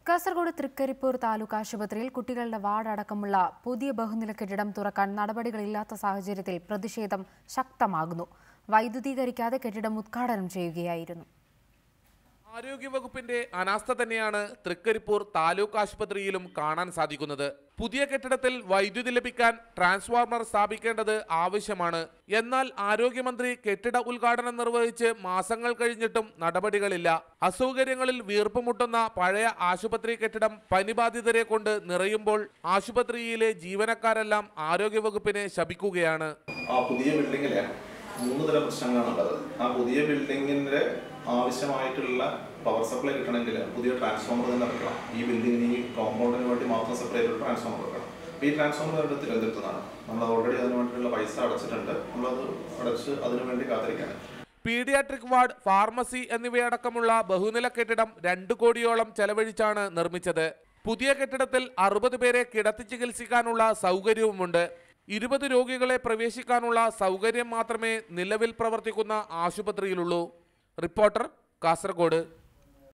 കാസർഗോഡ് തൃക്കരിപ്പൂർ താലൂക്ക് ആശുപത്രിയിൽ കുട്ടികളുടെ വാർഡ് അടക്കമുള്ള പുതിയ ബഹുനില കെട്ടിടം തുറക്കാൻ നടപടികളില്ലാത്ത സാഹചര്യത്തിൽ പ്രതിഷേധം ശക്തമാകുന്നു. വൈദ്യുതീകരിക്കാതെ കെട്ടിടം ഉദ്ഘാടനം ചെയ്യുകയായിരുന്നു. ആരോഗ്യവകുപ്പിന്റെ അനാസ്ഥ തന്നെയാണ് തൃക്കരിപ്പൂർ താലൂക്ക് ആശുപത്രിയിലും കാണാൻ സാധിക്കുന്നത്. പുതിയ കെട്ടിടത്തിൽ വൈദ്യുതി ലഭിക്കാൻ ട്രാൻസ്ഫോർമർ സ്ഥാപിക്കേണ്ടത് ആവശ്യമാണ്. എന്നാൽ ആരോഗ്യമന്ത്രി കെട്ടിട ഉദ്ഘാടനം നിർവഹിച്ച് മാസങ്ങൾ കഴിഞ്ഞിട്ടും നടപടികളില്ല. അസൗകര്യങ്ങളിൽ വീർപ്പുമുട്ടുന്ന പഴയ ആശുപത്രി കെട്ടിടം പനിബാധിതരെ കൊണ്ട് നിറയുമ്പോൾ ആശുപത്രിയിലെ ജീവനക്കാരെല്ലാം ആരോഗ്യവകുപ്പിനെ ശപിക്കുകയാണ്. പുതിയ ബിൽഡിംഗിലെ 3 തരം പ്രശ്നങ്ങളാണുള്ളത്. പുതിയ ബിൽഡിങ്ങിന്റെ ആവശ്യമായിട്ടുള്ള പവർ സപ്ലൈ കിട്ടണമെങ്കിൽ പുതിയ ട്രാൻസ്ഫോമർ തന്നെ വെക്കണം. ഈ ബിൽഡിങ്ങിന് ഈ കോമ്പൗണ്ടിന് വേണ്ടി മാത്രം സെപ്പറേറ്റ് ട്രാൻസ്ഫോമർ വെക്കണം. ഈ ട്രാൻസ്ഫോമർ തിരഞ്ഞെടുത്തതാണ്. നമ്മൾ ഓൾറെഡി അതിന് വേണ്ടിയിട്ടുള്ള പൈസ അടച്ചിട്ടുണ്ട്. നമ്മളത് അടച്ച് അതിനുവേണ്ടി കാത്തിരിക്കുകയാണ്. പീഡിയാട്രിക് വാർഡ്, ഫാർമസി എന്നിവയടക്കമുള്ള ബഹുനില കെട്ടിടം 2 കോടിയോളം ചെലവഴിച്ചാണ് നിർമ്മിച്ചത്. പുതിയ കെട്ടിടത്തിൽ 60 പേരെ കിടത്തി ചികിത്സിക്കാനുള്ള സൗകര്യവുമുണ്ട്. 20 രോഗികളെ പ്രവേശിക്കാനുള്ള സൗകര്യം മാത്രമേ നിലവിൽ പ്രവർത്തിക്കുന്ന ആശുപത്രിയിലുള്ളൂ. റിപ്പോർട്ടർ, കാസർഗോഡ്.